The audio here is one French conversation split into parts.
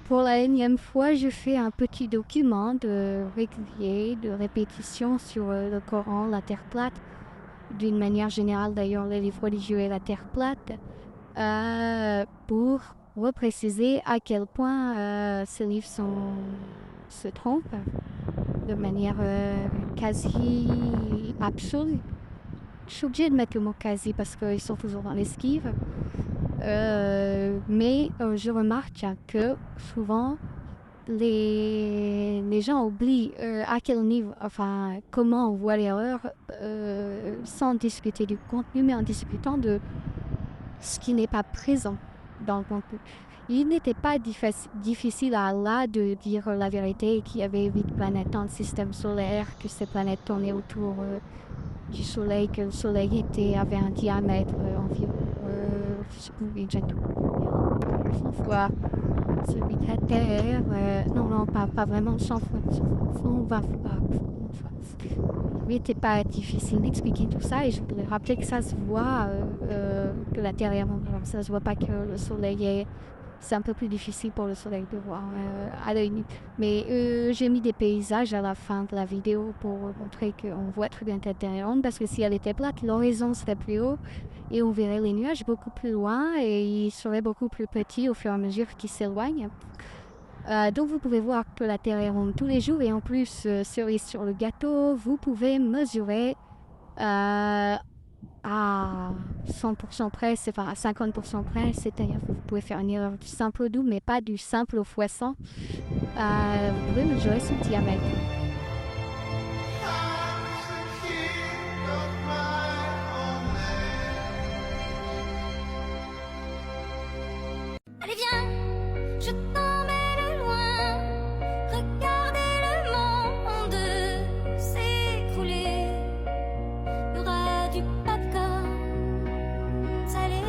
Pour la énième fois, je fais un petit document de régulier, de répétition sur le Coran, la Terre plate. D'une manière générale, d'ailleurs, les livres religieux et la Terre plate, pour repréciser à quel point ces livres se trompent de manière quasi absolue. Je suis obligée de mettre le mot quasi parce qu'ils sont toujours dans l'esquive. Mais je remarque que souvent, les gens oublient à quel niveau, enfin, comment on voit l'erreur sans discuter du contenu, mais en discutant de ce qui n'est pas présent dans le contenu. Il n'était pas difficile à Allah de dire la vérité qu'il y avait 8 planètes dans le système solaire, que ces planètes tournaient autour du Soleil, que le Soleil avait un diamètre environ, fois celui de la Terre. Non, pas vraiment 100 fois. 120 fois. Il n'était pas difficile d'expliquer tout ça et je voudrais rappeler que ça se voit, que la Terre est ronde. Ça se voit pas que le Soleil est... C'est un peu plus difficile pour le Soleil de voir à l'œil nu. Mais j'ai mis des paysages à la fin de la vidéo pour montrer qu'on voit très bien la Terre est ronde parce que si elle était plate, l'horizon serait plus haut et on verrait les nuages beaucoup plus loin et ils seraient beaucoup plus petits au fur et à mesure qu'ils s'éloignent. Donc vous pouvez voir que la Terre est ronde tous les jours et en plus, cerise sur le gâteau, vous pouvez mesurer à 100% près, enfin à 50% près, c'est-à-dire que vous pouvez faire une erreur du simple au double, mais pas du simple au fois 100. Vous pouvez mesurer son diamètre. Allez viens, je t'emmène loin. Regardez le monde s'écrouler. Il y aura du popcorn salé.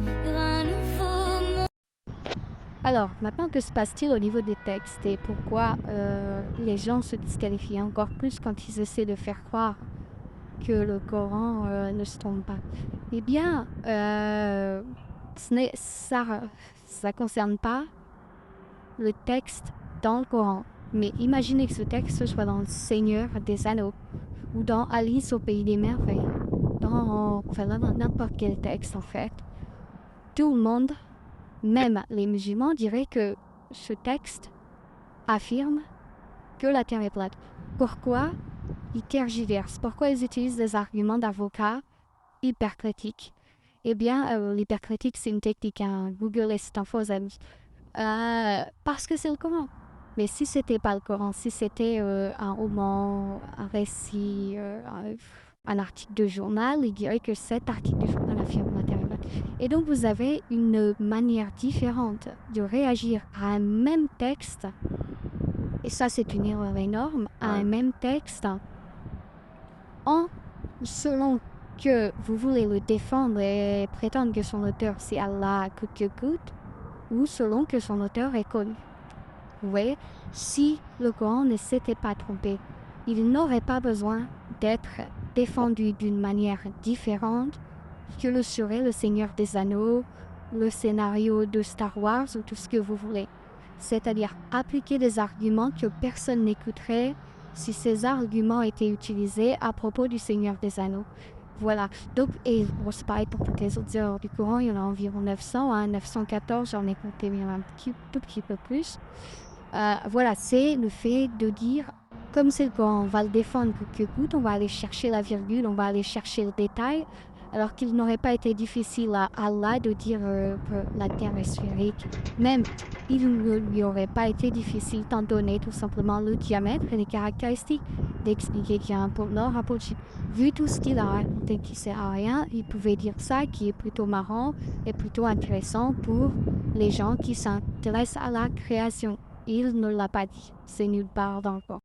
Il y aura un nouveau monde. Alors, maintenant, que se passe-t-il au niveau des textes et pourquoi les gens se disqualifient encore plus quand ils essaient de faire croire que le Coran ne se trompe pas? Eh bien, ça ne concerne pas le texte dans le Coran. Mais imaginez que ce texte soit dans le Seigneur des Anneaux ou dans Alice au Pays des Merveilles, dans n'importe quel texte en fait. Tout le monde, même les musulmans, diraient que ce texte affirme que la Terre est plate. Pourquoi ils tergiversent? Pourquoi ils utilisent des arguments d'avocats hypercritiques? Eh bien, l'hypercritique, c'est une technique. Google et c'est un faux ami. Parce que c'est le Coran. Mais si c'était pas le Coran, si c'était un roman, un récit, un article de journal, il dirait que cet article de journal affirme la Terre est plate. Et donc vous avez une manière différente de réagir à un même texte, et ça c'est une erreur énorme, à un même texte, selon que vous voulez le défendre et prétendre que son auteur c'est Allah coûte que coûte, ou selon que son auteur est connu. Vous voyez, si le Coran ne s'était pas trompé, il n'aurait pas besoin d'être défendu d'une manière différente que le serait le Seigneur des Anneaux, le scénario de Star Wars ou tout ce que vous voulez. C'est-à-dire appliquer des arguments que personne n'écouterait si ces arguments étaient utilisés à propos du Seigneur des Anneaux. Voilà. Donc, et bon, c'est pareil pour toutes les autres erreurs du Coran, il y en a environ 900, 914, j'en ai compté mais un tout petit peu plus. Voilà, c'est le fait de dire, comme c'est le Coran, on va le défendre coûte que coûte, on va aller chercher la virgule, on va aller chercher le détail, alors qu'il n'aurait pas été difficile à Allah de dire que la Terre est sphérique. Même, il ne lui aurait pas été difficile d'en donner tout simplement le diamètre et les caractéristiques, d'expliquer qu'il y a un pôle nord, un pôle sud. Vu tout ce qu'il a raconté qui sert à rien, il pouvait dire ça qui est plutôt marrant et plutôt intéressant pour les gens qui s'intéressent à la création. Il ne l'a pas dit. C'est nulle part dans le Coran.